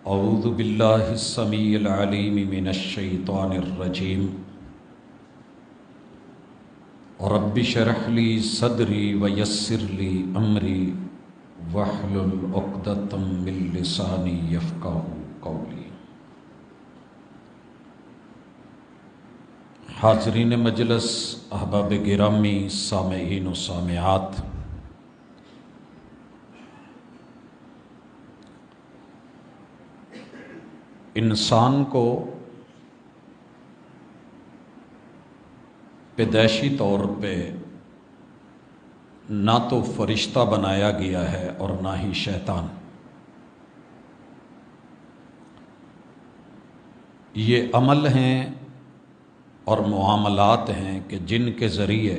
اعوذ باللہ السمیع العلیم من الشیطان الرجیم رب اشرح لی صدری ویسر لی امری واحلل عقدۃ من لسانی یفقہوا قولی۔ حاضرین مجلس، احباب گرامی، سامعین و سامعات، انسان کو پیدائشی طور پہ نہ تو فرشتہ بنایا گیا ہے اور نہ ہی شیطان۔ یہ عمل ہیں اور معاملات ہیں کہ جن کے ذریعے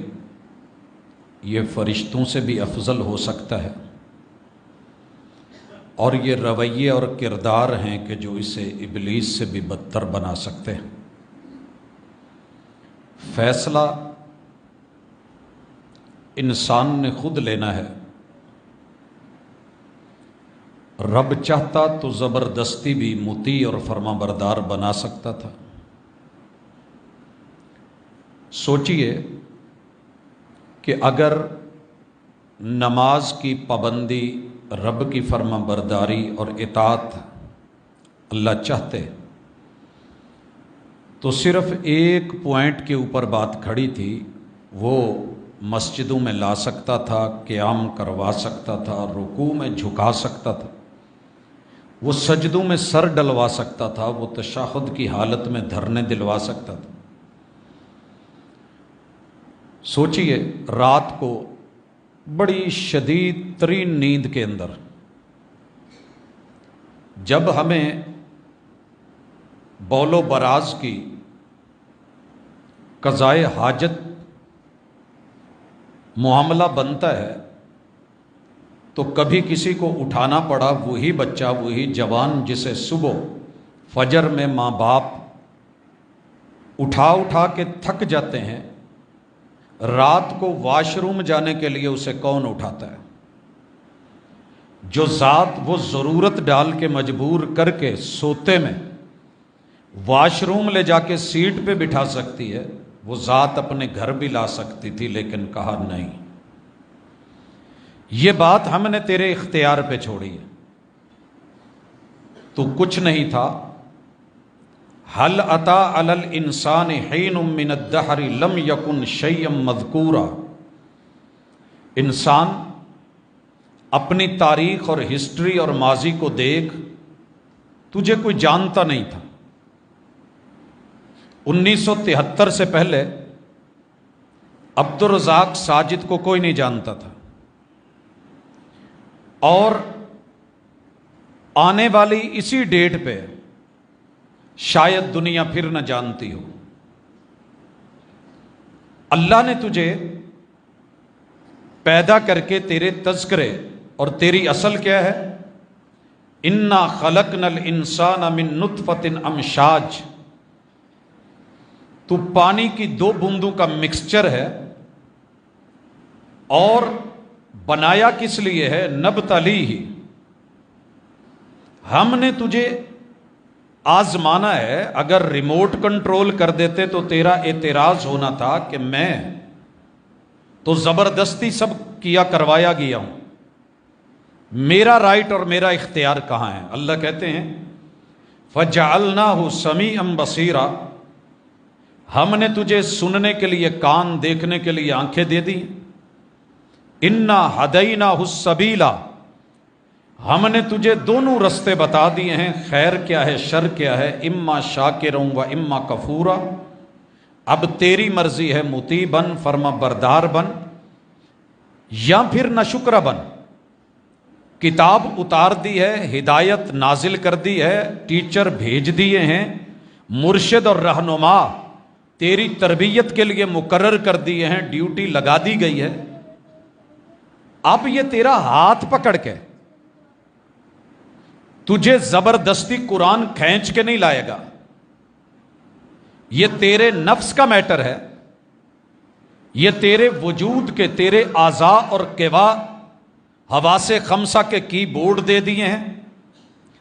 یہ فرشتوں سے بھی افضل ہو سکتا ہے، اور یہ رویے اور کردار ہیں کہ جو اسے ابلیس سے بھی بدتر بنا سکتے ہیں۔ فیصلہ انسان نے خود لینا ہے۔ رب چاہتا تو زبردستی بھی مطیع اور فرما بردار بنا سکتا تھا۔ سوچئے کہ اگر نماز کی پابندی، رب کی فرما برداری اور اطاعت اللہ چاہتے تو صرف ایک پوائنٹ کے اوپر بات کھڑی تھی، وہ مسجدوں میں لا سکتا تھا، قیام کروا سکتا تھا، رکوع میں جھکا سکتا تھا، وہ سجدوں میں سر ڈلوا سکتا تھا، وہ تشہد کی حالت میں دھرنے دلوا سکتا تھا۔ سوچئے رات کو بڑی شدید ترین نیند کے اندر جب ہمیں بول و براز کی قضائے حاجت معاملہ بنتا ہے تو کبھی کسی کو اٹھانا پڑا، وہی بچہ، وہی جوان جسے صبح فجر میں ماں باپ اٹھا کے تھک جاتے ہیں، رات کو واش روم جانے کے لیے اسے کون اٹھاتا ہے؟ جو ذات وہ ضرورت ڈال کے مجبور کر کے سوتے میں واش روم لے جا کے سیٹ پہ بٹھا سکتی ہے، وہ ذات اپنے گھر بھی لا سکتی تھی، لیکن کہا نہیں، یہ بات ہم نے تیرے اختیار پہ چھوڑی ہے، تو کچھ نہیں تھا۔ هل أتى على الإنسان حين من الدهر لم يكن شيئا مذكورا۔ انسان اپنی تاریخ اور ہسٹری اور ماضی کو دیکھ، تجھے کوئی جانتا نہیں تھا۔ 1973 سے پہلے عبدالرزاق ساجد کو کوئی نہیں جانتا تھا، اور آنے والی اسی ڈیٹ پہ شاید دنیا پھر نہ جانتی ہو۔ اللہ نے تجھے پیدا کر کے تیرے تذکرے اور تیری اصل کیا ہے؟ انا خلقنا الانسان من نطفۃ امشاج، تو پانی کی دو بوندوں کا مکسچر ہے، اور بنایا کس لیے ہے؟ نبتلیہ، ہم نے تجھے آزمانا ہے۔ اگر ریموٹ کنٹرول کر دیتے تو تیرا اعتراض ہونا تھا کہ میں تو زبردستی سب کیا کروایا گیا ہوں، میرا رائٹ اور میرا اختیار کہاں ہے؟ اللہ کہتے ہیں فَجَعَلْنَاهُ سَمِيعًا بَصِيرًا، ہم نے تجھے سننے کے لیے کان، دیکھنے کے لیے آنکھیں دے دی۔ اِنَّا هَدَيْنَاهُ السَّبِيلَ، ہم نے تجھے دونوں رستے بتا دیے ہیں، خیر کیا ہے، شر کیا ہے، اما شاکروں و اما کفورا، اب تیری مرضی ہے، مطیع بن، فرما بردار بن، یا پھر ناشکرہ بن۔ کتاب اتار دی ہے، ہدایت نازل کر دی ہے، ٹیچر بھیج دیے ہیں، مرشد اور رہنما تیری تربیت کے لیے مقرر کر دیے ہیں، ڈیوٹی لگا دی گئی ہے۔ اب یہ تیرا ہاتھ پکڑ کے تجھے زبردستی قرآن کھینچ کے نہیں لائے گا، یہ تیرے نفس کا میٹر ہے، یہ تیرے وجود کے، تیرے اعضاء اور قوا حواس خمسہ کے کی بورڈ دے دیے ہیں،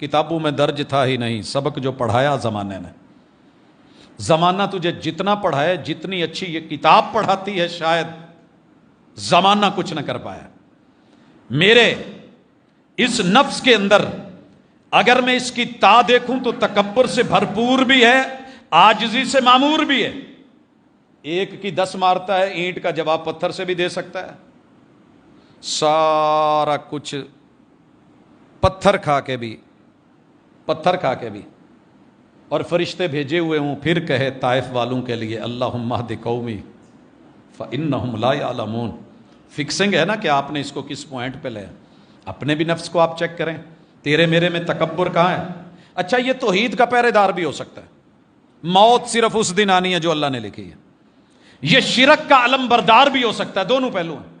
کتابوں میں درج تھا ہی نہیں، سبق جو پڑھایا زمانے نے. زمانہ تجھے جتنا پڑھائے، جتنی اچھی یہ کتاب پڑھاتی ہے، شاید زمانہ کچھ نہ کر پایا. میرے اس نفس کے اندر اگر میں اس کی تا دیکھوں تو تکبر سے بھرپور بھی ہے، عاجزی سے معمور بھی ہے. ایک کی 10 مارتا ہے، اینٹ کا جواب پتھر سے بھی دے سکتا ہے. سارا کچھ پتھر کھا کے بھی اور فرشتے بھیجے ہوئے ہوں، پھر کہے طائف والوں کے لیے اللہم اہد قومی فانہم لا یعلمون. فکسنگ ہے نا کہ آپ نے اس کو کس پوائنٹ پہ لیا. اپنے بھی نفس کو آپ چیک کریں، تیرے میرے میں تکبر کہاں ہے. اچھا یہ توحید کا پہرے دار بھی ہو سکتا ہے، موت صرف اس دن آنی ہے جو اللہ نے لکھی ہے. یہ شرک کا علم بردار بھی ہو سکتا ہے. دونوں پہلو ہیں.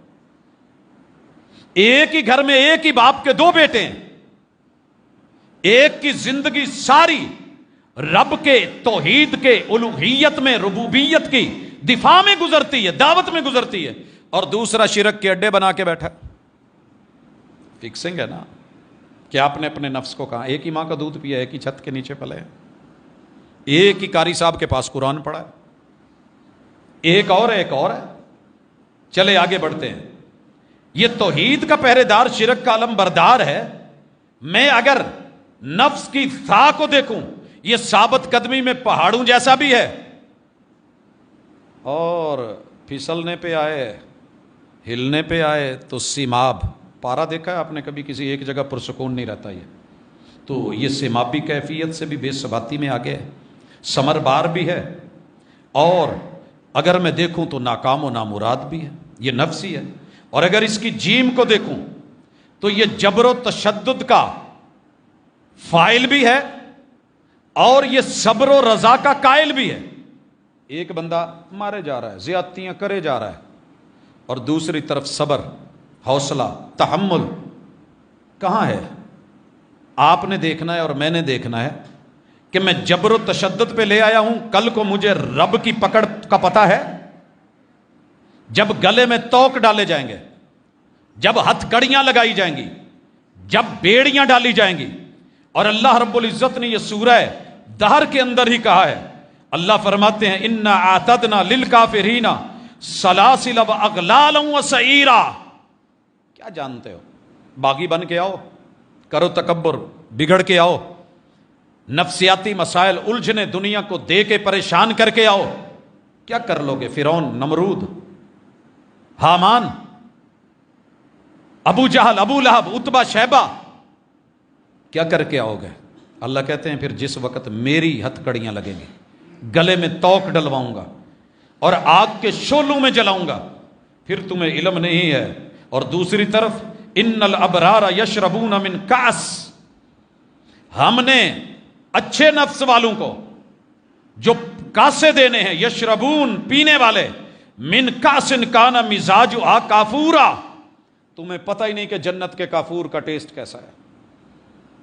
ایک ہی گھر میں ایک ہی باپ کے 2 بیٹے ہیں، ایک کی زندگی ساری رب کے توحید کے الوہیت میں ربوبیت کی دفاع میں گزرتی ہے، دعوت میں گزرتی ہے، اور دوسرا شرک کے اڈے بنا کے بیٹھا. فکسنگ ہے نا کہ آپ نے اپنے نفس کو کہا. ایک ہی ماں کا دودھ پیا، ایک ہی چھت کے نیچے پلے، ایک ہی قاری صاحب کے پاس قرآن پڑھا ہے، ایک اور ہے. چلے آگے بڑھتے ہیں. یہ توحید کا پہرے دار شرک کا علم بردار ہے. میں اگر نفس کی سا کو دیکھوں، یہ ثابت قدمی میں پہاڑوں جیسا بھی ہے، اور پھسلنے پہ آئے، ہلنے پہ آئے تو سیماب. پارا دیکھا ہے آپ نے کبھی؟ کسی ایک جگہ پرسکون نہیں رہتا. تو یہ سیمابی کیفیت سے بھی بے ثباتی میں آگے ہے، ثمر بار بھی ہے، اور اگر میں دیکھوں تو ناکام و نامراد بھی ہے. یہ نفس ہی ہے. اور اگر اس کی جیم کو دیکھوں تو یہ جبر و تشدد کا فائل بھی ہے، اور یہ صبر و رضا کا قائل بھی ہے. ایک بندہ مارے جا رہا ہے، زیادتیاں کرے جا رہا ہے، اور دوسری طرف صبر، حوصلہ، تحمل کہاں ہے؟ آپ نے دیکھنا ہے اور میں نے دیکھنا ہے کہ میں جبر و تشدد پہ لے آیا ہوں، کل کو مجھے رب کی پکڑ کا پتہ ہے. جب گلے میں توک ڈالے جائیں گے، جب ہتھ کڑیاں لگائی جائیں گی، جب بیڑیاں ڈالی جائیں گی. اور اللہ رب العزت نے یہ سورہ دہر کے اندر ہی کہا ہے. اللہ فرماتے ہیں انا اعتدنا للکافرین سلاسل واغلالا وسعیرا. کیا جانتے ہو؟ باغی بن کے آؤ، کرو تکبر، بگڑ کے آؤ، نفسیاتی مسائل الجھنے دنیا کو دے کے پریشان کر کے آؤ. کیا کر لو گے؟ فرعون، نمرود، حامان، ابو جہل، ابو لہب، عتبہ، شیبہ، کیا کر کے آؤ گے؟ اللہ کہتے ہیں پھر جس وقت میری ہتھ کڑیاں لگیں گی، گلے میں توک ڈلواؤں گا اور آگ کے شعلوں میں جلاؤں گا، پھر تمہیں علم نہیں ہے. اور دوسری طرف ان الابرار یشربون من کاس، ہم نے اچھے نفس والوں کو جو کاسے دینے ہیں، یشربون پینے والے، من کاسن کانا مزاجھا کافورا. تمہیں پتہ ہی نہیں کہ جنت کے کافور کا ٹیسٹ کیسا ہے،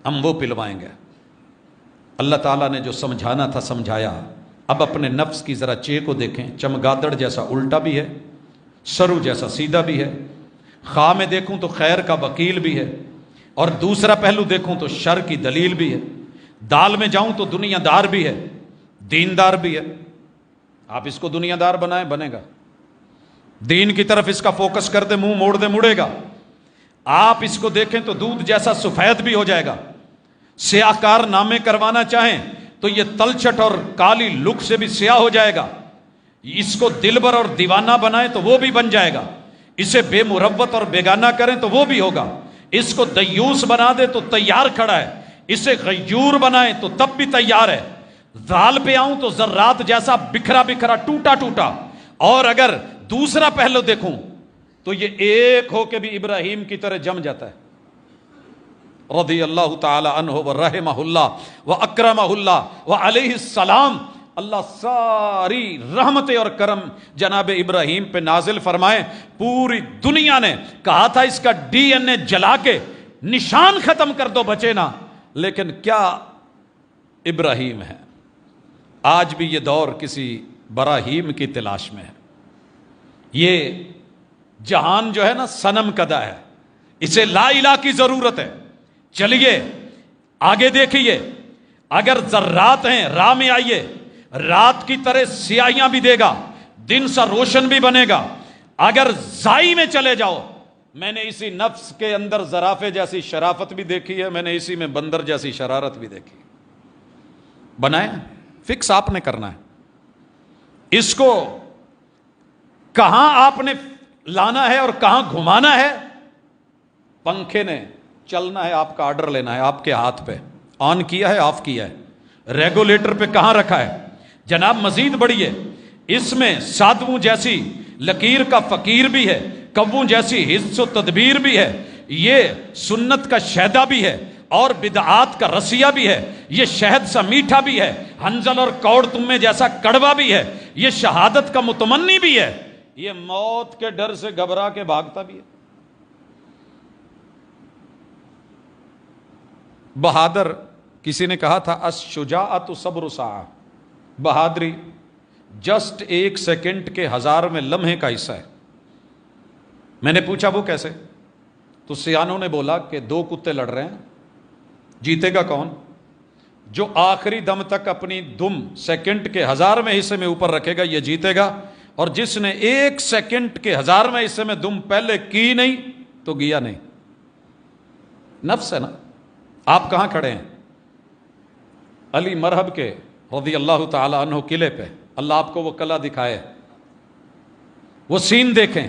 ہم وہ پلوائیں گے. اللہ تعالیٰ نے جو سمجھانا تھا سمجھایا. اب اپنے نفس کی ذرا چے کو دیکھیں. چمگادڑ جیسا الٹا بھی ہے، سرو جیسا سیدھا بھی ہے. خواہ میں دیکھوں تو خیر کا وکیل بھی ہے، اور دوسرا پہلو دیکھوں تو شر کی دلیل بھی ہے. دال میں جاؤں تو دنیا دار بھی ہے، دیندار بھی ہے. آپ اس کو دنیا دار بنائیں، بنے گا. دین کی طرف اس کا فوکس کر دے، منہ موڑ دے، مڑے گا. آپ اس کو دیکھیں تو دودھ جیسا سفید بھی ہو جائے گا. سیاہ کار نامے کروانا چاہیں تو یہ تلچھٹ اور کالی لک سے بھی سیاہ ہو جائے گا. اس کو دلبر اور دیوانہ بنائیں تو وہ بھی بن جائے گا. اسے بے مروت اور بیگانہ کریں تو وہ بھی ہوگا. اس کو دیوس بنا دے تو تیار کھڑا ہے، اسے غیور بنائیں تو تب بھی تیار ہے. ذال پہ آؤں تو ذرات جیسا بکھرا بکھرا ٹوٹا ٹوٹا. اور اگر دوسرا پہلو دیکھوں تو یہ ایک ہو کے بھی ابراہیم کی طرح جم جاتا ہے. رضی اللہ تعالی عنہ ورحمہ اللہ واکرمہ اللہ وعلیہ السلام. اللہ ساری رحمت اور کرم جناب ابراہیم پہ نازل فرمائے. پوری دنیا نے کہا تھا اس کا ڈی این اے جلا کے نشان ختم کر دو، بچے نا. لیکن کیا ابراہیم ہے. آج بھی یہ دور کسی براہیم کی تلاش میں ہے. یہ جہان جو ہے نا صنم کدہ ہے، اسے لا الہ کی ضرورت ہے. چلیے آگے دیکھیے، اگر ذرات ہیں راہ میں آئیے، رات کی طرح سیاہیاں بھی دے گا، دن سا روشن بھی بنے گا۔ اگر زائی میں چلے جاؤ، میں نے اسی نفس کے اندر زرافے جیسی شرافت بھی دیکھی ہے، میں نے اسی میں بندر جیسی شرارت بھی دیکھی ہے۔ بنائیں، فکس آپ نے کرنا ہے، اس کو کہاں آپ نے لانا ہے اور کہاں گھمانا ہے۔ پنکھے نے چلنا ہے، آپ کا آرڈر لینا ہے، آپ کے ہاتھ پہ آن کیا ہے، آف کیا ہے، ریگولیٹر پہ کہاں رکھا ہے۔ جناب مزید بڑھیے، اس میں سادھووں جیسی لکیر کا فقیر بھی ہے، کبوں جیسی حس و تدبیر بھی ہے، یہ سنت کا شہدہ بھی ہے اور بدعات کا رسیہ بھی ہے، یہ شہد سا میٹھا بھی ہے، حنظل اور کوڑ تمے جیسا کڑوا بھی ہے، یہ شہادت کا متمنی بھی ہے، یہ موت کے ڈر سے گھبرا کے بھاگتا بھی ہے۔ بہادر، کسی نے کہا تھا الشجاعۃ صبر ساعہ، بہادری جسٹ 1 سیکنڈ کے 1000 میں لمحے کا حصہ ہے۔ میں نے پوچھا وہ کیسے؟ تو سیانوں نے بولا کہ 2 کتے لڑ رہے ہیں، جیتے گا کون؟ جو آخری دم تک اپنی دم سیکنڈ کے 1000 حصے میں اوپر رکھے گا یہ جیتے گا، اور جس نے 1 سیکنڈ کے 1000 حصے میں دم پہلے کی نہیں تو گیا نہیں۔ نفس ہے نا۔ آپ کہاں کھڑے ہیں؟ علی مرحب کے رضی اللہ تعالی عنہ قلعے پہ، اللہ آپ کو وہ قلعہ دکھائے، وہ سین دیکھیں،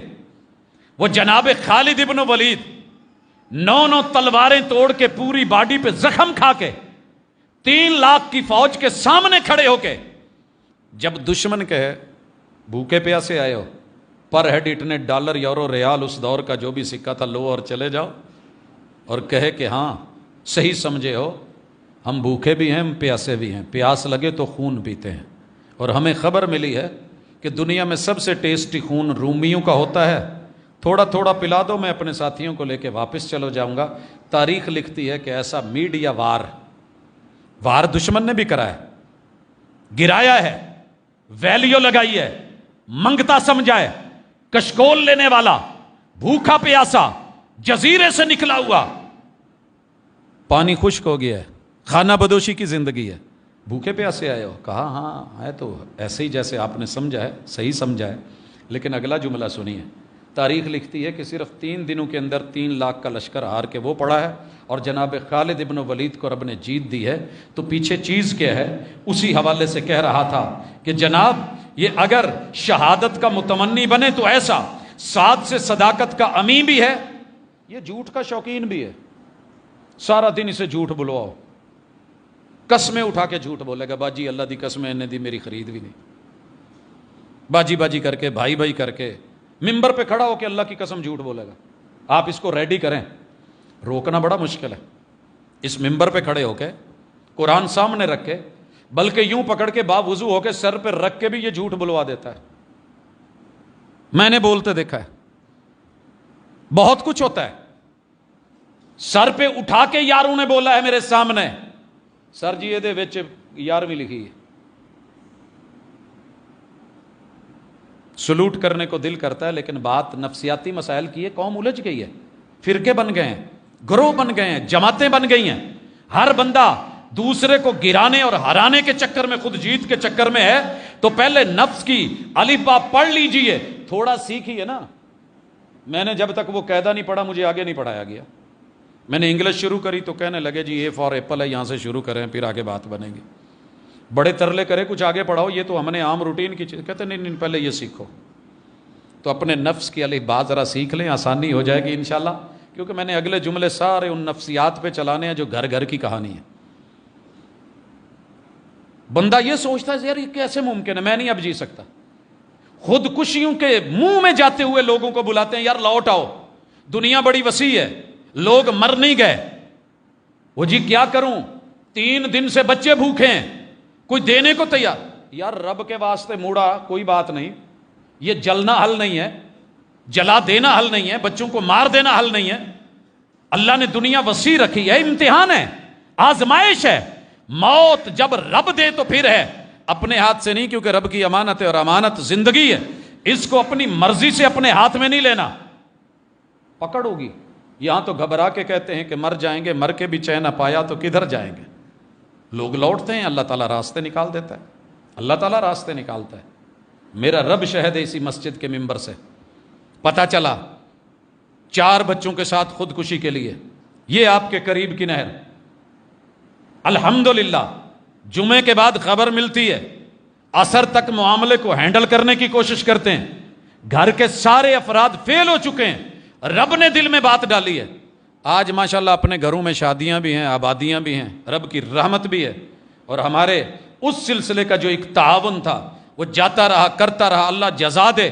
وہ جناب خالد ابن ولید 9 تلواریں توڑ کے پوری باڈی پہ زخم کھا کے 3 لاکھ کی فوج کے سامنے کھڑے ہو کے جب دشمن کہے بھوکے پیاسے آئے ہو، پر ہیڈ اتنے ڈالر یورو ریال اس دور کا جو بھی سکہ تھا لو اور چلے جاؤ، اور کہے کہ ہاں صحیح سمجھے ہو، ہم بھوکے بھی ہیں، ہم پیاسے بھی ہیں، پیاس لگے تو خون پیتے ہیں، اور ہمیں خبر ملی ہے کہ دنیا میں سب سے ٹیسٹی خون رومیوں کا ہوتا ہے، تھوڑا تھوڑا پلا دو، میں اپنے ساتھیوں کو لے کے واپس چلو جاؤں گا۔ تاریخ لکھتی ہے کہ ایسا میڈیا وار دشمن نے بھی کرا ہے، گرایا ہے، ویلیو لگائی ہے، منگتا سمجھا ہے، کشکول لینے والا، بھوکا پیاسا، جزیرے سے نکلا ہوا، پانی خشک ہو گیا ہے، کھانا بدوشی کی زندگی ہے، بھوکے پیاسے آئے ہو، کہا ہاں ہے تو ایسے ہی جیسے آپ نے سمجھا ہے، صحیح سمجھا ہے، لیکن اگلا جملہ سنیے۔ تاریخ لکھتی ہے کہ صرف 3 دنوں کے اندر 3 لاکھ کا لشکر ہار کے وہ پڑا ہے، اور جناب خالد ابن ولید کو رب نے جیت دی ہے۔ تو پیچھے چیز کیا ہے؟ اسی حوالے سے کہہ رہا تھا کہ جناب یہ اگر شہادت کا متمنی بنے تو ایسا، ساتھ سے صداقت کا امی بھی ہے، یہ جھوٹ کا شوقین بھی ہے، سارا دن اسے جھوٹ بلواؤ، قسمیں اٹھا کے جھوٹ بولے گا، باجی اللہ دی قسمیں انہیں دی میری خرید بھی نہیں، باجی باجی کر کے، بھائی بھائی کر کے، ممبر پہ کھڑا ہو کے اللہ کی قسم جھوٹ بولے گا۔ آپ اس کو ریڈی کریں، روکنا بڑا مشکل ہے۔ اس ممبر پہ کھڑے ہو کے قرآن سامنے رکھ کے، بلکہ یوں پکڑ کے باوضو ہو کے سر پہ رکھ کے بھی یہ جھوٹ بلوا دیتا ہے، میں نے بولتے دیکھا ہے، بہت کچھ ہوتا ہے۔ سر پہ اٹھا کے یاروں نے بولا ہے میرے سامنے، سر جی یہ 11ویں لکھی ہے، سلوٹ کرنے کو دل کرتا ہے، لیکن بات نفسیاتی مسائل کی ہے، قوم الجھ گئی ہے، فرقے بن گئے ہیں، گروہ بن گئے ہیں، جماعتیں بن گئی ہیں، ہر بندہ دوسرے کو گرانے اور ہرانے کے چکر میں، خود جیت کے چکر میں ہے۔ تو پہلے نفس کی الف با پڑھ لیجئے، تھوڑا سیکھیے نا۔ میں نے جب تک وہ قاعدہ نہیں پڑھا مجھے آگے نہیں پڑھایا گیا، میں نے انگلش شروع کری تو کہنے لگے جی اے فار ایپل ہے، یہاں سے شروع کریں پھر آگے بات بنے گی، بڑے ترلے کرے کچھ آگے پڑھاؤ، یہ تو ہم نے عام روٹین کی چیز، کہتے نہیں پہلے یہ سیکھو۔ تو اپنے نفس کی الف با ذرا سیکھ لیں، آسانی ہو جائے گی انشاءاللہ، کیونکہ میں نے اگلے جملے سارے ان نفسیات پہ چلانے ہیں جو گھر گھر کی کہانی ہے۔ بندہ یہ سوچتا ہے یار یہ کیسے ممکن ہے، میں نہیں اب جی سکتا، خودکشیوں کے منہ میں جاتے ہوئے لوگوں کو بلاتے ہیں یار لوٹ آؤ، دنیا بڑی وسیع ہے، لوگ مر نہیں گئے، وہ جی کیا کروں، 3 دن سے بچے بھوکے ہیں، کوئی دینے کو تیار، یار رب کے واسطے موڑا کوئی بات نہیں، یہ جلنا حل نہیں ہے، جلا دینا حل نہیں ہے، بچوں کو مار دینا حل نہیں ہے، اللہ نے دنیا وسیع رکھی ہے، امتحان ہے، آزمائش ہے، موت جب رب دے تو پھر ہے، اپنے ہاتھ سے نہیں، کیونکہ رب کی امانت ہے اور امانت زندگی ہے، اس کو اپنی مرضی سے اپنے ہاتھ میں نہیں لینا، پکڑ ہوگی، یہاں تو گھبرا کے کہتے ہیں کہ مر جائیں گے، مر کے بھی چین نہ پایا تو کدھر جائیں گے. لوگ لوٹتے ہیں، اللہ تعالیٰ راستے نکال دیتا ہے، اللہ تعالیٰ راستے نکالتا ہے. میرا رب شہد ہے اسی مسجد کے ممبر سے، پتہ چلا 4 بچوں کے ساتھ خودکشی کے لیے، یہ آپ کے قریب کی نہر. الحمدللہ جمعے کے بعد خبر ملتی ہے، عصر تک معاملے کو ہینڈل کرنے کی کوشش کرتے ہیں، گھر کے سارے افراد فیل ہو چکے ہیں، رب نے دل میں بات ڈالی ہے. آج ماشاءاللہ اپنے گھروں میں شادیاں بھی ہیں، آبادیاں بھی ہیں، رب کی رحمت بھی ہے. اور ہمارے اس سلسلے کا جو ایک تعاون تھا وہ جاتا رہا، کرتا رہا. اللہ جزا دے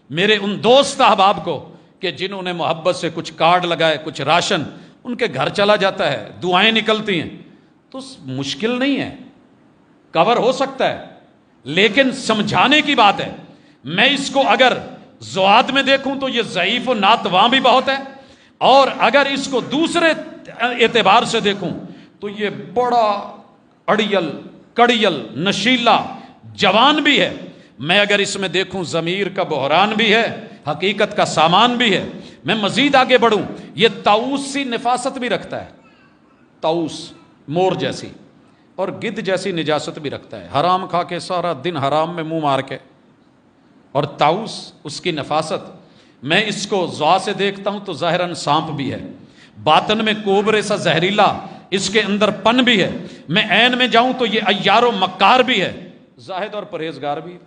میرے ان دوست احباب کو کہ جنہوں نے محبت سے کچھ کارڈ لگائے، کچھ راشن ان کے گھر چلا جاتا ہے، دعائیں نکلتی ہیں. تو مشکل نہیں ہے، کور ہو سکتا ہے، لیکن سمجھانے کی بات ہے. میں اس کو اگر زواد میں دیکھوں تو یہ ضعیف و ناتواں بھی بہت ہے، اور اگر اس کو دوسرے اعتبار سے دیکھوں تو یہ بڑا اڑیل کڑیل نشیلا جوان بھی ہے. میں اگر اس میں دیکھوں ضمیر کا بحران بھی ہے، حقیقت کا سامان بھی ہے. میں مزید آگے بڑھوں، یہ طاؤس سی نفاست بھی رکھتا ہے، طاؤس مور جیسی اور گدھ جیسی نجاست بھی رکھتا ہے، حرام کھا کے سارا دن حرام میں منہ مار کے. اور طاؤس اس کی نفاست، میں اس کو ضا سے دیکھتا ہوں تو ظاہراً سانپ بھی ہے، باطن میں کوبرے سا زہریلا اس کے اندر پن بھی ہے. میں عین میں جاؤں تو یہ عیار و مکار بھی ہے، زاہد اور پرہیزگار بھی.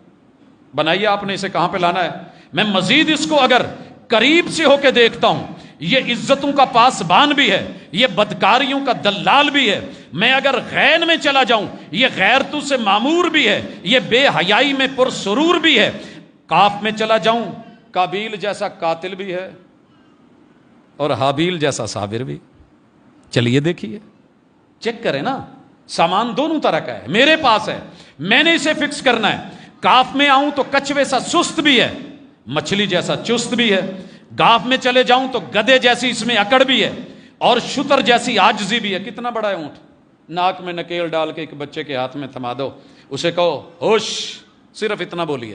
بنائیے آپ نے اسے کہاں پہ لانا ہے. میں مزید اس کو اگر قریب سے ہو کے دیکھتا ہوں، یہ عزتوں کا پاسبان بھی ہے، یہ بدکاریوں کا دلال بھی ہے. میں اگر غین میں چلا جاؤں، یہ غیرتوں سے معمور بھی ہے، یہ بے حیائی میں پرسرور بھی ہے. کاف میں چلا جاؤں، قابیل جیسا قاتل بھی ہے اور حابیل جیسا صابر بھی. چلیے دیکھیے، چیک کریں نا، سامان دونوں طرح کا ہے، میرے پاس ہے، میں نے اسے فکس کرنا ہے. کاف میں آؤں تو کچھوے سا سست بھی ہے، مچھلی جیسا چست بھی ہے. گاف میں چلے جاؤں تو گدے جیسی اس میں اکڑ بھی ہے اور شتر جیسی عاجزی بھی ہے. کتنا بڑا ہے اونٹ، ناک میں نکیل ڈال کے ایک بچے کے ہاتھ میں تھما دو، اسے کہو ہوش، صرف اتنا بولیے.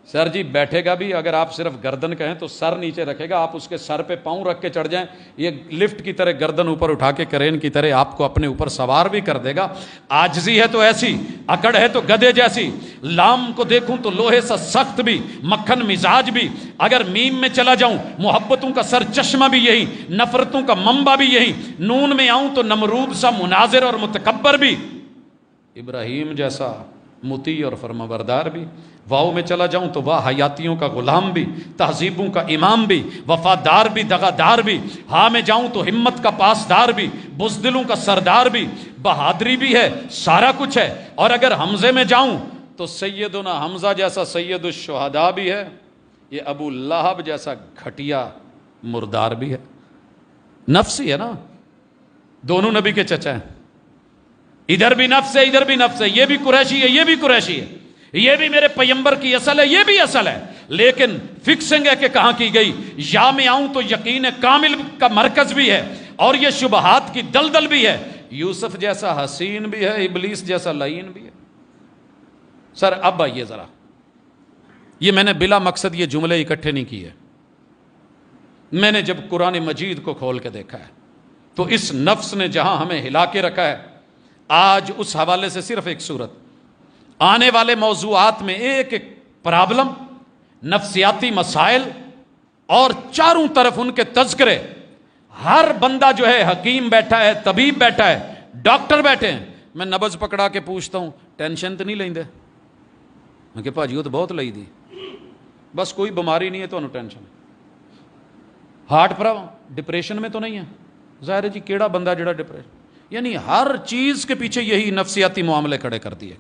سر جی بیٹھے گا بھی، اگر آپ صرف گردن کہیں تو سر نیچے رکھے گا، آپ اس کے سر پہ پاؤں رکھ کے چڑھ جائیں، یہ لفٹ کی طرح گردن اوپر اٹھا کے کرین کی طرح آپ کو اپنے اوپر سوار بھی کر دے گا. عاجزی ہے تو ایسی، اکڑ ہے تو گدے جیسی. لام کو دیکھوں تو لوہے سا سخت بھی، مکھن مزاج بھی. اگر میم میں چلا جاؤں، محبتوں کا سر چشمہ بھی یہی، نفرتوں کا منبع بھی یہی. نون میں آؤں تو نمرود سا مناظر اور متکبر بھی، ابراہیم جیسا مطیع اور فرمانبردار بھی. واؤ میں چلا جاؤں تو واہ حیاتیوں کا غلام بھی، تہذیبوں کا امام بھی، وفادار بھی، دغادار بھی. ہاں میں جاؤں تو ہمت کا پاسدار بھی، بزدلوں کا سردار بھی، بہادری بھی ہے، سارا کچھ ہے. اور اگر حمزے میں جاؤں تو سیدنا حمزہ جیسا سید الشہداء بھی ہے، یہ ابو لہب جیسا گھٹیا مردار بھی ہے. نفس ہی ہے نا، دونوں نبی کے چچا ہیں، ادھر بھی نفس ہے ادھر بھی نفس ہے. یہ بھی قریشی ہے یہ بھی قریشی ہے، یہ بھی میرے پیغمبر کی اصل ہے یہ بھی اصل ہے. لیکن فکسنگ ہے کہ کہاں کی گئی. یا میں آؤں تو یقین کامل کا مرکز بھی ہے اور یہ شبہات کی دلدل بھی ہے. یوسف جیسا حسین بھی ہے، ابلیس جیسا لعین بھی ہے. سر اب آئیے ذرا، یہ میں نے بلا مقصد یہ جملے اکٹھے نہیں کیے. میں نے جب قرآن مجید کو کھول کے دیکھا ہے تو اس نفس نے جہاں ہمیں ہلا کے رکھا ہے، آج اس حوالے سے صرف ایک صورت، آنے والے موضوعات میں ایک ایک پرابلم، نفسیاتی مسائل اور چاروں طرف ان کے تذکرے. ہر بندہ جو ہے حکیم بیٹھا ہے، طبیب بیٹھا ہے، ڈاکٹر بیٹھے ہیں. میں نبض پکڑا کے پوچھتا ہوں ٹینشن تو نہیں لیندے؟ میں کہ بھاجی وہ تو بہت لئی دی، بس کوئی بیماری نہیں ہے تو انہوں ٹینشن. ہارٹ پرابلم، ڈپریشن میں تو نہیں ہے؟ ظاہر ہے جی کیڑا بندہ جڑا ڈپریشن، یعنی ہر چیز کے پیچھے یہی نفسیاتی معاملے کھڑے کر دیے.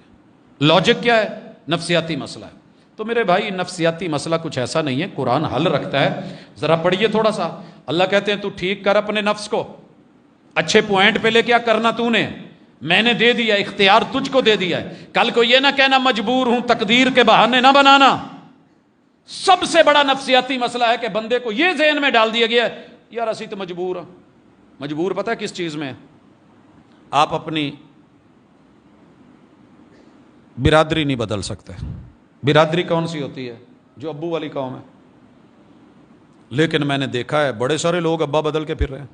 لاجک کیا ہے؟ نفسیاتی مسئلہ ہے. تو میرے بھائی نفسیاتی مسئلہ کچھ ایسا نہیں ہے، قرآن حل رکھتا ہے. ذرا پڑھیے تھوڑا سا. اللہ کہتے ہیں تو ٹھیک کر اپنے نفس کو، اچھے پوائنٹ پہ لے کیا کرنا تو نے، میں نے دے دیا، اختیار تجھ کو دے دیا ہے. کل کو یہ نہ کہنا مجبور ہوں، تقدیر کے بہانے نہ بنانا. سب سے بڑا نفسیاتی مسئلہ ہے کہ بندے کو یہ ذہن میں ڈال دیا گیا ہے یار اسی تو مجبور ہوں. مجبور پتہ ہے کس چیز میں؟ آپ اپنی برادری نہیں بدل سکتے. برادری کون سی ہوتی ہے؟ جو ابو والی قوم ہے. لیکن میں نے دیکھا ہے بڑے سارے لوگ ابا بدل کے پھر رہے ہیں.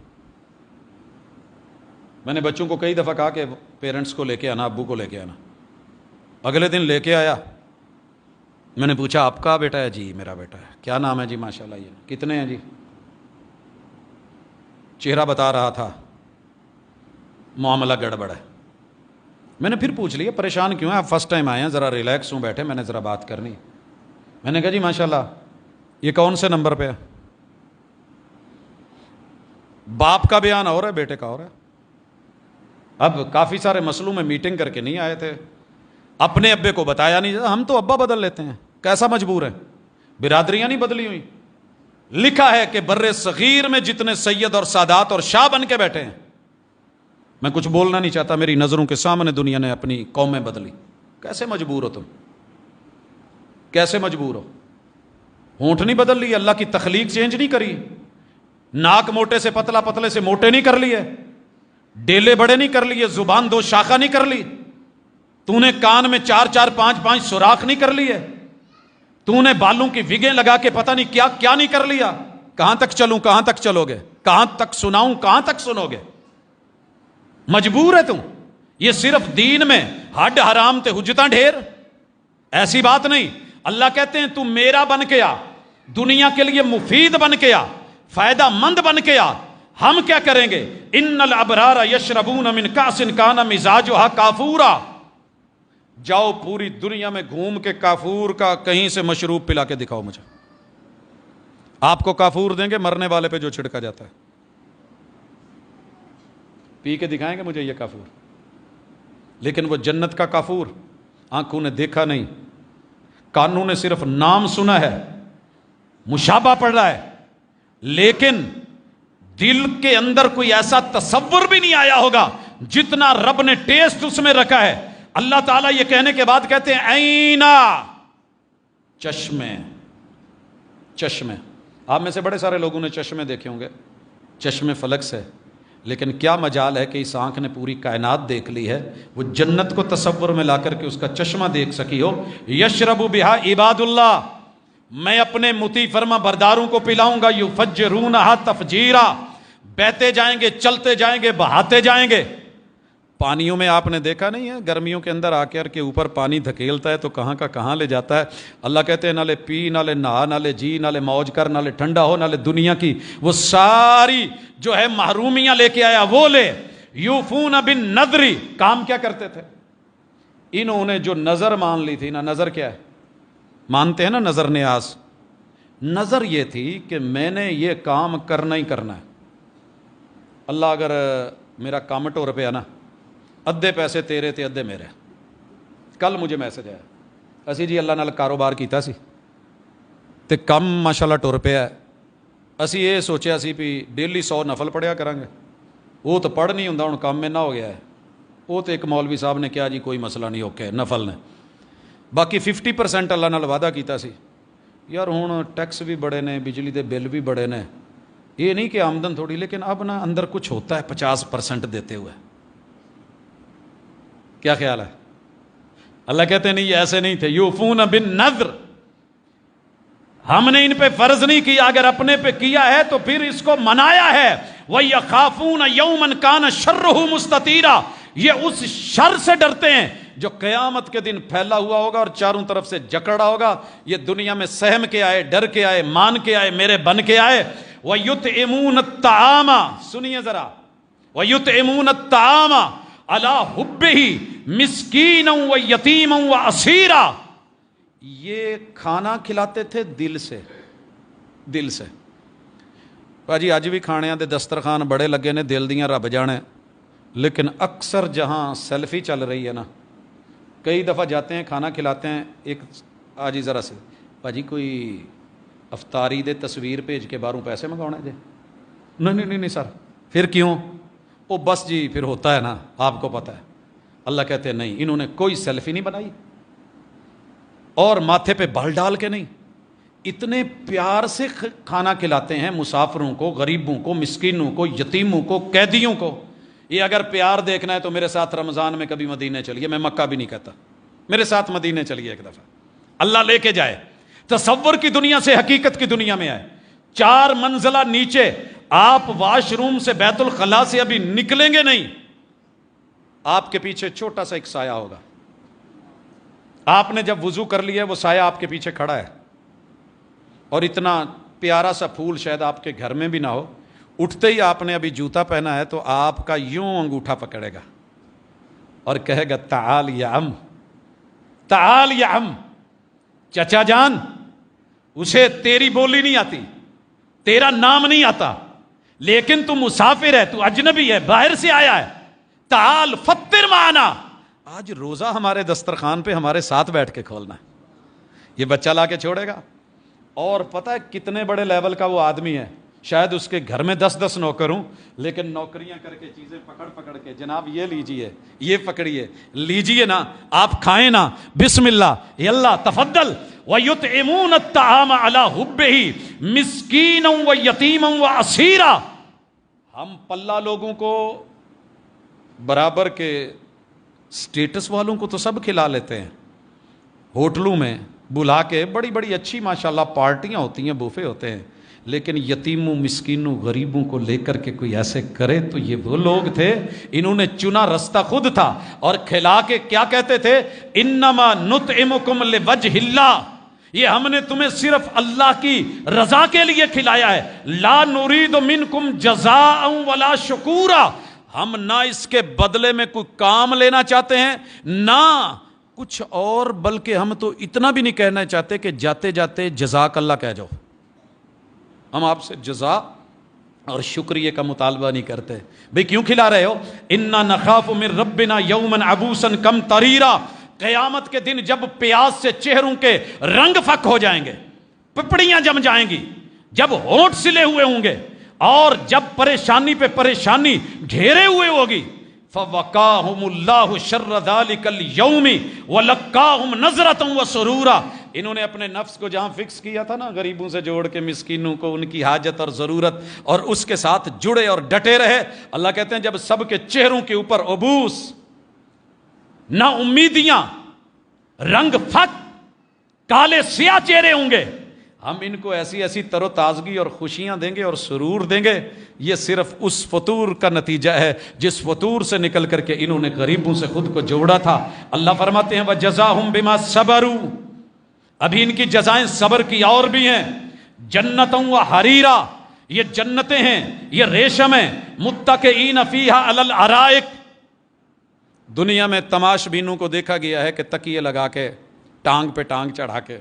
میں نے بچوں کو کئی دفعہ کہا کہ پیرنٹس کو لے کے آنا، ابو کو لے کے آنا. اگلے دن لے کے آیا. میں نے پوچھا آپ کا بیٹا ہے؟ جی میرا بیٹا ہے. کیا نام ہے؟ جی ماشاءاللہ. یہ کتنے ہیں؟ جی. چہرہ بتا رہا تھا معاملہ گڑبڑ ہے. میں نے پھر پوچھ لیا پریشان کیوں ہیں آپ؟ فرسٹ ٹائم آئے ہیں، ذرا ریلیکس ہوں بیٹھے، میں نے ذرا بات کرنی. میں نے کہا جی ماشاءاللہ. یہ کون سے نمبر پہ ہے؟ باپ کا بیان ہو رہا ہے، بیٹے کا ہو رہا ہے. اب کافی سارے مسئلوں میں میٹنگ کر کے نہیں آئے تھے، اپنے ابے کو بتایا نہیں. ہم تو ابا بدل لیتے ہیں، کیسا مجبور ہے؟ برادریاں نہیں بدلی ہوئی. لکھا ہے کہ بر صغیر میں جتنے سید اور سادات اور شاہ بن کے بیٹھے ہیں، میں کچھ بولنا نہیں چاہتا، میری نظروں کے سامنے دنیا نے اپنی قومیں بدلی. کیسے مجبور ہو تم؟ کیسے مجبور ہو؟ ہونٹ نہیں بدل لی، اللہ کی تخلیق چینج نہیں کری. ناک موٹے سے پتلا، پتلے سے موٹے نہیں کر لیے، ڈیلے بڑے نہیں کر لیے، زبان دو شاخہ نہیں کر لی. تو نے کان میں 4 5 5 سوراخ نہیں کر لیے. تو نے بالوں کی وگیں لگا کے پتہ نہیں کیا کیا نہیں کر لیا. کہاں تک چلوں، کہاں تک چلو گے؟ کہاں تک سناؤں، کہاں تک سنو گے؟ مجبور ہے تم. یہ صرف دین میں ہڈ حرام تے حجتاں ڈھیر، ایسی بات نہیں. اللہ کہتے ہیں تم میرا بن کے آ، دنیا کے لیے مفید بن کے آ، فائدہ مند بن کے آ. ہم کیا کریں گے؟ ان الابرار یشربون من کاس کان مزاجھا کافورا. جاؤ پوری دنیا میں گھوم کے کافور کا کہیں سے مشروب پلا کے دکھاؤ مجھے. آپ کو کافور دیں گے مرنے والے پہ جو چھڑکا جاتا ہے، پی کے دکھائیں گے مجھے یہ کافور. لیکن وہ جنت کا کافور آنکھوں نے دیکھا نہیں، کانوں نے صرف نام سنا ہے، مشابہ پڑ رہا ہے، لیکن دل کے اندر کوئی ایسا تصور بھی نہیں آیا ہوگا جتنا رب نے ٹیسٹ اس میں رکھا ہے. اللہ تعالیٰ یہ کہنے کے بعد کہتے ہیں اینا، چشمے. چشمے، آپ میں سے بڑے سارے لوگوں نے چشمے دیکھے ہوں گے، چشمے فلک سے. لیکن کیا مجال ہے کہ اس آنکھ نے پوری کائنات دیکھ لی ہے، وہ جنت کو تصور میں لا کر کے اس کا چشمہ دیکھ سکی ہو. یشرب بہا عباد اللہ، میں اپنے مطیع فرما برداروں کو پلاؤں گا. یفجرونہا تفجیرا، بہتے جائیں گے، چلتے جائیں گے، بہاتے جائیں گے. پانیوں میں آپ نے دیکھا نہیں ہے، گرمیوں کے اندر آ کر کے اوپر پانی دھکیلتا ہے تو کہاں کا کہاں لے جاتا ہے. اللہ کہتے ہیں نہ لے پی، نہ لے نہا، نہ لے جی، نہ لے موج کر، نہ لے ٹھنڈا ہو، نہ لے دنیا کی وہ ساری جو ہے محرومیاں لے کے آیا وہ لے. یوفون بالنذر، کام کیا کرتے تھے انہوں نے؟ جو نظر مان لی تھی نا. نظر کیا ہے؟ مانتے ہیں نا نظر نیاز. نظر یہ تھی کہ میں نے یہ کام کرنا ہی کرنا ہے. اللہ اگر میرا کام ٹو روپیہ نا، ادھے پیسے تیرے تے ادھے میرے. کل مجھے میسج آیا، اسی جی اللہ نال کاروبار کیتا سی تے کم ماشاءاللہ ٹر پیا. اسی یہ سوچیا سی بھی ڈیلی 100 نفل پڑھیا کریں گے، وہ تو پڑھ نہیں ہوں، ہوں کام نہ ہو گیا ہے. وہ تو ایک مولوی صاحب نے کیا جی کوئی مسئلہ نہیں، اوکے نفل نے. باقی 50% اللہ نال وعدہ کیتا سی. یار ہوں ٹیکس بھی بڑے نے، بجلی دے بل بھی بڑے نے، یہ نہیں کہ آمدن تھوڑی، لیکن اب نا اندر کچھ ہوتا ہے 50% دیتے ہوئے. کیا خیال ہے؟ اللہ کہتے ہیں نہیں یہ ایسے نہیں تھے. یوفون بالنذر، ہم نے ان پہ فرض نہیں کیا، اگر اپنے پہ کیا ہے تو پھر اس کو منایا ہے. وَيَخَافُونَ يَوْمًا كَانَ شَرُّهُ مُسْتَطِيرًا، یہ اس شر سے ڈرتے ہیں جو قیامت کے دن پھیلا ہوا ہوگا اور چاروں طرف سے جکڑا ہوگا. یہ دنیا میں سہم کے آئے، ڈر کے آئے، مان کے آئے، میرے بن کے آئے. وَيُطْعِمُونَ الطَّعَامَ، سنیے ذرا، وَيُطْعِمُونَ الطَّعَامَ عَلَىٰ حُبِّهِ مِسْكِينًا وَيَتِيمًا وَأَسِيرًا، یہ کھانا کھلاتے تھے دل سے. دل سے. باجی اج بھی کھانیاں دے دسترخوان بڑے لگے نے، دل دیاں رب جانے. لیکن اکثر جہاں سیلفی چل رہی ہے نا، کئی دفعہ جاتے ہیں کھانا کھلاتے ہیں، ایک آجی ذرا سے باجی کوئی افطاری دے تصویر بھیج کے باہروں پیسے منگوانے جے. نہیں سر، پھر کیوں؟ وہ بس جی پھر ہوتا ہے نا، آپ کو پتہ ہے. اللہ کہتے ہیں نہیں، انہوں نے کوئی سیلفی نہیں بنائی اور ماتھے پہ بال ڈال کے نہیں، اتنے پیار سے کھانا کھلاتے ہیں مسافروں کو، غریبوں کو، مسکینوں کو، یتیموں کو، قیدیوں کو. یہ اگر پیار دیکھنا ہے تو میرے ساتھ رمضان میں کبھی مدینے چلیے، میں مکہ بھی نہیں کہتا، میرے ساتھ مدینے چلیے ایک دفعہ، اللہ لے کے جائے. تصور کی دنیا سے حقیقت کی دنیا میں آئے. 4 منزلہ نیچے. آپ واش روم سے بیت الخلا سے ابھی نکلیں گے نہیں, آپ کے پیچھے چھوٹا سا ایک سایہ ہوگا. آپ نے جب وضو کر لیا وہ سایہ آپ کے پیچھے کھڑا ہے, اور اتنا پیارا سا پھول شاید آپ کے گھر میں بھی نہ ہو. اٹھتے ہی آپ نے ابھی جوتا پہنا ہے تو آپ کا یوں انگوٹھا پکڑے گا اور کہے گا تعال یا ام, تعال یا ام. چچا جان, اسے تیری بولی نہیں آتی, تیرا نام نہیں آتا, لیکن تو مسافر ہے, تو اجنبی ہے, باہر سے آیا ہے, تعال فطر معنا. آج روزہ ہمارے دسترخوان پہ ہمارے ساتھ بیٹھ کے کھولنا ہے. یہ بچہ لا کے چھوڑے گا. اور پتہ ہے کتنے بڑے لیول کا وہ آدمی ہے, شاید اس کے گھر میں 10 نوکر ہوں, لیکن نوکریاں کر کے چیزیں پکڑ کے, جناب یہ لیجئے, یہ پکڑیے, لیجئے نا, آپ کھائیں نا, بسم اللہ, یلا تفضل. وَيُطْعِمُونَ الطَّعَامَ عَلَى حُبِّهِ مِسْكِینًا وَیَتِیمًا وَاسِیرًا. ہم پلہ لوگوں کو برابر کے سٹیٹس والوں کو تو سب کھلا لیتے ہیں, ہوٹلوں میں بلا کے بڑی بڑی اچھی ماشاءاللہ پارٹیاں ہوتی ہیں, بوفے ہوتے ہیں, لیکن یتیموں مسکینوں غریبوں کو لے کر کے کوئی ایسے کرے تو یہ وہ لوگ تھے, انہوں نے چنا رستہ خود تھا. اور کھلا کے کیا کہتے تھے, انما نطعمکم لوجہ اللہ, یہ ہم نے تمہیں صرف اللہ کی رضا کے لیے کھلایا ہے. لا نرید منکم جزاء ولا شکورا, ہم نہ اس کے بدلے میں کوئی کام لینا چاہتے ہیں نہ کچھ اور, بلکہ ہم تو اتنا بھی نہیں کہنا چاہتے کہ جاتے جاتے جزاک اللہ کہہ جاؤ. ہم آپ سے جزا اور شکریہ کا مطالبہ نہیں کرتے. بھئی کیوں کھلا رہے ہو؟ انا نخاف من ربنا یوما عبوسا قمطریرا. قیامت کے دن جب پیاس سے چہروں کے رنگ فک ہو جائیں گے, پپڑیاں جم جائیں گی, جب ہونٹ سلے ہوئے ہوں گے, اور جب پریشانی پہ پریشانی ڈھیرے ہوئے ہوگی, فَوَقَاهُمُ اللَّهُ شَرَّ ذَلِكَ الْيَوْمِ وَلَقَّاهُمْ نَظْرَةً وَسُرُورًا. انہوں نے اپنے نفس کو جہاں فکس کیا تھا نا, غریبوں سے جوڑ کے, مسکینوں کو ان کی حاجت اور ضرورت, اور اس کے ساتھ جڑے اور ڈٹے رہے. اللہ کہتے ہیں جب سب کے چہروں کے اوپر عبوس, نہ امیدیاں, رنگ فک, کالے سیاہ چہرے ہوں گے, ہم ان کو ایسی ایسی تر و تازگی اور خوشیاں دیں گے اور سرور دیں گے. یہ صرف اس فطور کا نتیجہ ہے جس فطور سے نکل کر کے انہوں نے غریبوں سے خود کو جوڑا تھا. اللہ فرماتے ہیں وَجَزَاهُمْ بِمَا صَبَرُوا. ابھی ان کی جزائیں صبر کی اور بھی ہیں. جنتوں و حریرا, یہ جنتیں ہیں, یہ ریشم ہیں. متکئین فیہا علی الارائک. دنیا میں تماش بینوں کو دیکھا گیا ہے کہ تکیے لگا کے, ٹانگ پہ ٹانگ چڑھا کے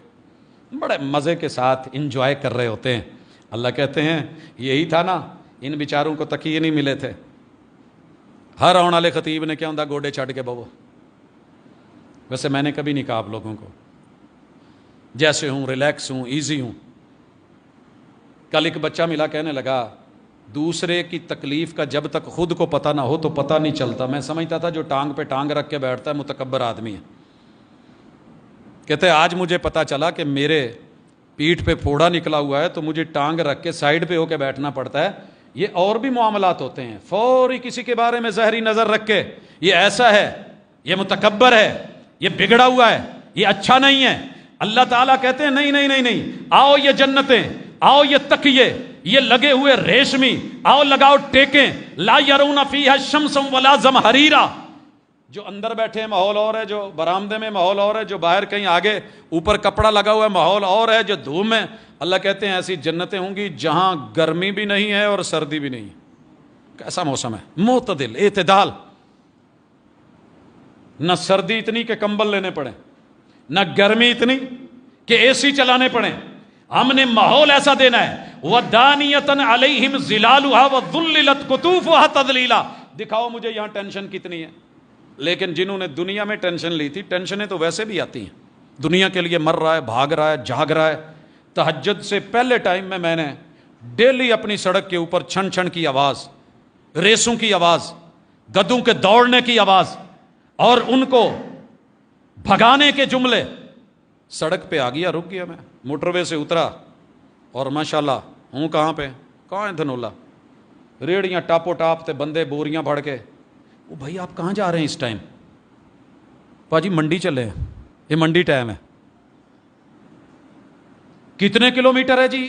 بڑے مزے کے ساتھ انجوائے کر رہے ہوتے ہیں. اللہ کہتے ہیں یہی تھا نا, ان بیچاروں کو تکیے نہیں ملے تھے. ہر آنے والے خطیب نے کیا ہوں گوڑے چھڑ کے بو. ویسے میں نے کبھی نہیں کہا آپ لوگوں کو, جیسے ہوں, ریلیکس ہوں, ایزی ہوں. کل ایک بچہ ملا کہنے لگا دوسرے کی تکلیف کا جب تک خود کو پتہ نہ ہو تو پتہ نہیں چلتا. میں سمجھتا تھا جو ٹانگ پہ ٹانگ رکھ کے بیٹھتا ہے متکبر آدمی ہے. کہتے آج مجھے پتا چلا کہ میرے پیٹھ پہ پھوڑا نکلا ہوا ہے تو مجھے ٹانگ رکھ کے سائیڈ پہ ہو کے بیٹھنا پڑتا ہے. یہ اور بھی معاملات ہوتے ہیں, فوری کسی کے بارے میں زہری نظر رکھ کے یہ ایسا ہے, یہ متکبر ہے, یہ بگڑا ہوا ہے, یہ اچھا نہیں ہے. اللہ تعالیٰ کہتے ہیں نہیں نہیں نہیں نہیں, آؤ یہ جنتیں, آؤ یہ تکیے, یہ لگے ہوئے ریشمی, آؤ لگاؤ ٹیکیں. لا یرون فیہا شمسا ولا زمہریرا. جو اندر بیٹھے ہیں ماحول اور ہے, جو برآمدے میں ماحول اور ہے, جو باہر کہیں آگے اوپر کپڑا لگا ہوا ہے ماحول اور ہے, جو دھوپ میں. اللہ کہتے ہیں ایسی جنتیں ہوں گی جہاں گرمی بھی نہیں ہے اور سردی بھی نہیں. کیسا موسم ہے, معتدل, اعتدال. نہ سردی اتنی کہ کمبل لینے پڑے, نہ گرمی اتنی کہ اے سی چلانے پڑے. ہم نے ماحول ایسا دینا ہے. وَدَانِيَةً عَلَيْهِمْ ظِلَالُهَا وَذُلِّلَتْ قُطُوفُهَا تَذْلِيلًا. دکھاؤ مجھے یہاں ٹینشن کتنی ہے. لیکن جنہوں نے دنیا میں ٹینشن لی تھی, ٹینشنیں تو ویسے بھی آتی ہیں. دنیا کے لیے مر رہا ہے, بھاگ رہا ہے, جاگ رہا ہے. تہجد سے پہلے ٹائم میں نے ڈیلی اپنی سڑک کے اوپر چھن چھن کی آواز, ریسوں کی آواز, گدوں کے دوڑنے کی آواز اور ان کو بھگانے کے جملے. سڑک پہ آ گیا, رک گیا, میں موٹر وے سے اترا اور ماشاءاللہ ہوں کہاں پہ, کہاں ہے دھنولا, ریڑیاں ٹاپو ٹاپ تے بندے بوریاں بھڑ کے. وہ بھائی آپ کہاں جا رہے ہیں اس ٹائم؟ پاجی منڈی چلے ہیں, یہ منڈی ٹائم ہے. کتنے کلومیٹر ہے جی؟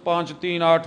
5, 3, 8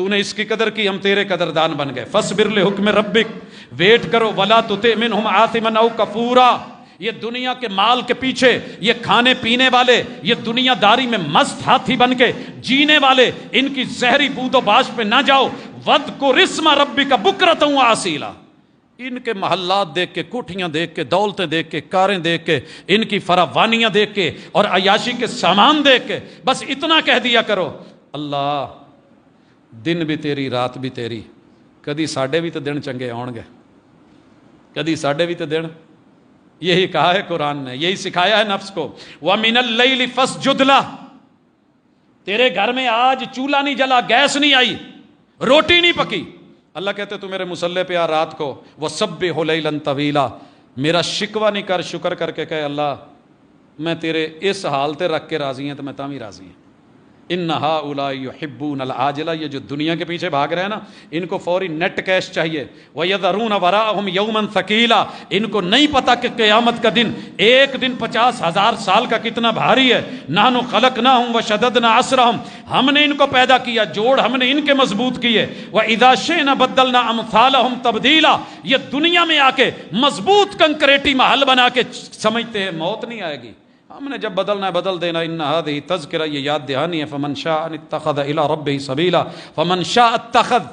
تو نے اس کی قدر کی، ہم تیرے قدردان بن گئے۔ فاصبر لحکم ربک، ویٹ کرو، ولا تطع منہم آثما او کفورا۔ یہ دنیا کے مال کے پیچھے، یہ کھانے پینے والے، یہ دنیا داری میں مست ہاتھی بن کے جینے والے، ان کی زہری بود و باش پہ نہ جاؤ۔ وَاذْكُرِ اسْمَ رَبِّكَ بُكْرَةً وَأَصِيلًا، ان کے محلات دیکھ کے، کوٹھیاں دیکھ کے، دولتیں دیکھ کے، کاریں دیکھ کے، ان کی فراوانیاں دیکھ کے اور عیاشی کے سامان دیکھ کے بس اتنا کہہ دیا کرو، اللہ دن بھی تیری رات بھی تیری، کدی ساڈے بھی تو دن چنگے آؤ گے، کدی ساڈے بھی تو دن۔ یہی کہا ہے قرآن نے، یہی سکھایا ہے نفس کو۔ وَمِنَ اللَّيْلِ فَاسْجُدْ لَهُ، تیرے گھر میں آج چولہا نہیں جلا، گیس نہیں آئی، روٹی نہیں پکی، اللہ کہتے تو میرے مصلے پہ آ رات کو، وَسَبِّحُ لَيْلًا طَوِيلًا، میرا شکوہ نہیں کر، شکر کر کے کہے اللہ میں تیرے اس حال تے رکھ کے راضی ہیں تو میں تاں بھی راضی ہیں۔ ان ہؤلاء یحبون العاجلہ، یہ جو دنیا کے پیچھے بھاگ رہے ہیں نا، ان کو فوری نیٹ کیش چاہیے۔ وَيَذَرُونَ وَرَاءَهُمْ يَوْمًا ثَقِيلًا، ان کو نہیں پتا کہ قیامت کا دن، ایک دن 50,000 سال کا کتنا بھاری ہے۔ نَحْنُ خَلَقْنَاهُمْ وَشَدَدْنَا عَسْرَهُمْ، ہم نے ان کو پیدا کیا، جوڑ ہم نے ان کے مضبوط کیے۔ وَإِذَا شِئْنَا بَدَّلْنَا أَمْثَالَهُمْ تَبْدِيلًا، یہ دنیا میں آ کے مضبوط کنکریٹی محل بنا کے سمجھتے ہیں موت نہیں آئے گی، ہم نے جب بدلنا ہے بدل دینا۔ ان هذه تذکرہ، یہ یاد دہانی ہے۔ فمن شاء اتخذ الى ربه سبیلا، فمن شاء اتخذ،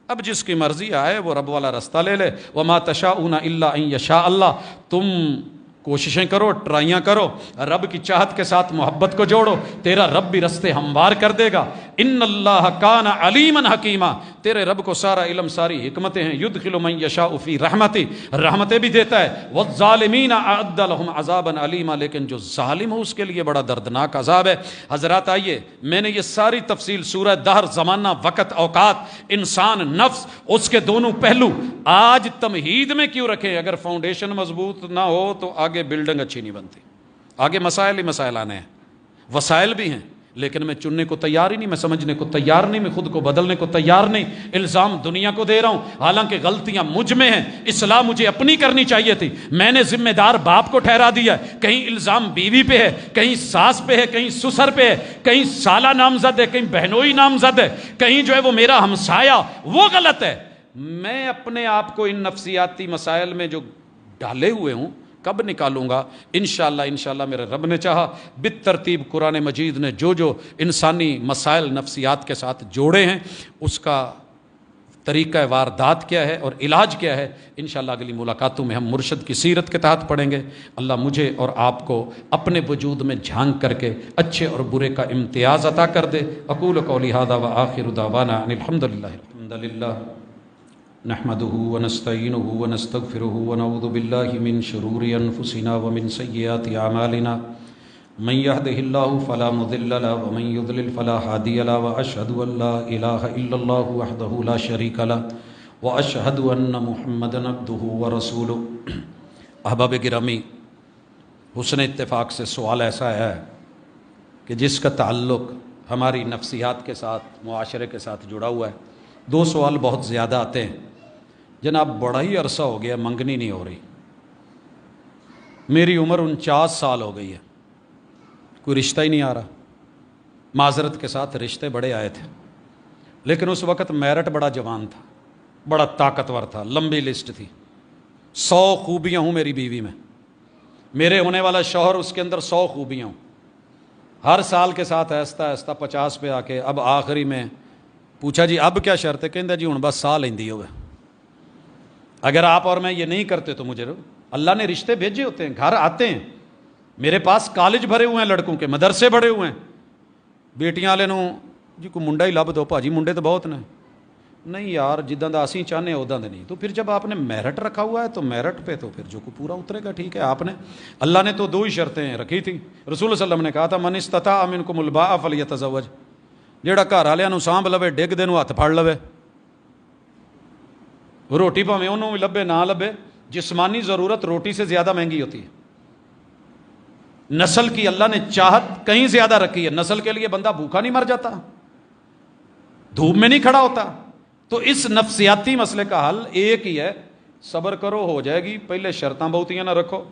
اب جس کی مرضی آئے وہ رب والا رستہ لے لے۔ وما تشاءون الا ان یشاء اللہ، تم کوششیں کرو، ٹرائیاں کرو، رب کی چاہت کے ساتھ محبت کو جوڑو، تیرا رب بھی رستے ہموار کر دے گا۔ ان اللہ کان علیما حکیما، تیرے رب کو سارا علم، ساری حکمتیں ہیں۔ یدخل من یشاء فی رحمتی، رحمتیں بھی دیتا ہے۔ والظالمین اعد لهم عذابا علیما، لیکن جو ظالم ہو اس کے لیے بڑا دردناک عذاب ہے۔ حضرات آئیے، میں نے یہ ساری تفصیل سورہ دہر، زمانہ، وقت، اوقات، انسان، نفس، اس کے دونوں پہلو آج تمہید میں کیوں رکھے؟ اگر فاؤنڈیشن مضبوط نہ ہو تو آگے بلڈنگ اچھی نہیں بنتی، آگے مسائل ہی مسائل آنے ہیں، وسائل بھی ہیں، لیکن میں چننے کو تیار ہی نہیں، میں سمجھنے کو تیار نہیں، میں خود کو بدلنے کو تیار نہیں، الزام دنیا کو دے رہا ہوں، حالانکہ غلطیاں مجھ میں ہیں، اصلاح مجھے اپنی کرنی چاہیے تھی، میں نے ذمہ دار باپ کو ٹھہرا دیا ہے، کہیں الزام بیوی پہ ہے، کہیں ساس پہ ہے، کہیں سسر پہ ہے، کہیں سالہ نامزد ہے، کہیں بہنوئی نامزد ہے، کہیں جو ہے وہ میرا ہمسایا، وہ غلط ہے۔ میں اپنے آپ کو ان نفسیاتی مسائل میں جو ڈالے ہوئے ہوں کب نکالوں گا؟ انشاءاللہ میرے رب نے چاہا۔ بالترتیب قرآن مجید نے جو جو انسانی مسائل نفسیات کے ساتھ جوڑے ہیں، اس کا طریقہ واردات کیا ہے اور علاج کیا ہے، انشاءاللہ اگلی ملاقاتوں میں ہم مرشد کی سیرت کے تحت پڑھیں گے۔ اللہ مجھے اور آپ کو اپنے وجود میں جھانک کر کے اچھے اور برے کا امتیاز عطا کر دے۔ اقول قولی ھذا وآخر دعوانا ان الحمدللہ نحمده ونستعینه ونستغفره ونعوذ باللہ من شرور انفسنا ومن سیئات اعمالنا، من يهده الله فلا مضل له ومن يضلل فلا هادي له، واشهد ان لا اله الا الله وحده لا شريك له واشهد ان محمدا عبده ورسوله۔ احباب گرامی، حسن اتفاق سے سوال ایسا ہے کہ جس کا تعلق ہماری نفسیات کے ساتھ، معاشرے کے ساتھ جڑا ہوا ہے۔ دو سوال بہت زیادہ آتے ہیں، جناب بڑا ہی عرصہ ہو گیا منگنی نہیں ہو رہی، میری عمر 49 سال ہو گئی ہے، کوئی رشتہ ہی نہیں آ رہا۔ معذرت کے ساتھ رشتے بڑے آئے تھے، لیکن اس وقت میرٹ بڑا جوان تھا، بڑا طاقتور تھا، لمبی لسٹ تھی، 100 خوبیاں ہوں میری بیوی میں، میرے ہونے والا شوہر اس کے اندر 100 خوبیاں ہوں۔ ہر سال کے ساتھ آہستہ آہستہ 50 پہ آ کے اب آخری میں پوچھا جی اب کیا شرط ہے؟ کہندا جی ہن بس سال لیندی ہوئے، اگر آپ اور میں یہ نہیں کرتے تو مجھے اللہ نے رشتے بھیجے ہوتے ہیں، گھر آتے ہیں، میرے پاس کالج بھرے ہوئے ہیں، لڑکوں کے مدرسے بھرے ہوئے ہیں، بیٹیاں والے نوں جی کوئی منڈا ہی لب دو بھاجی، منڈے تو بہت نے، نہیں یار جداں دا اسی چاہنے اوداں دے نہیں۔ تو پھر جب آپ نے میرٹ رکھا ہوا ہے تو میرٹ پہ تو پھر جو کو پورا اترے گا ٹھیک ہے۔ آپ نے، اللہ نے تو 2 ہی شرطیں رکھی تھی، رسول صلی اللہ علیہ وسلم نے کہا تھا من استطاع منکم الباء فلیتزوج، جیڑا گھر والوں نوں سانبھ لوے، ڈگ دے نوں ہاتھ پھڑ لوے، روٹی بھاویں انہوں بھی لبے نہ لبے، جسمانی ضرورت روٹی سے زیادہ مہنگی ہوتی ہے۔ نسل کی اللہ نے چاہت کہیں زیادہ رکھی ہے، نسل کے لیے بندہ بھوکا نہیں مر جاتا، دھوپ میں نہیں کھڑا ہوتا۔ تو اس نفسیاتی مسئلے کا حل ایک ہی ہے، صبر کرو ہو جائے گی، پہلے شرطاں بہتیاں نہ رکھو۔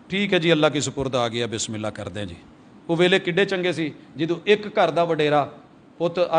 ٹھیک ہے جی اللہ کی سپرد آ گیا، بسم اللہ کر دیں جی۔ وہ ویلے کڈے چنگے سی جدو ایک گھر دا وڈیرا ਪੁੱਤ ਆ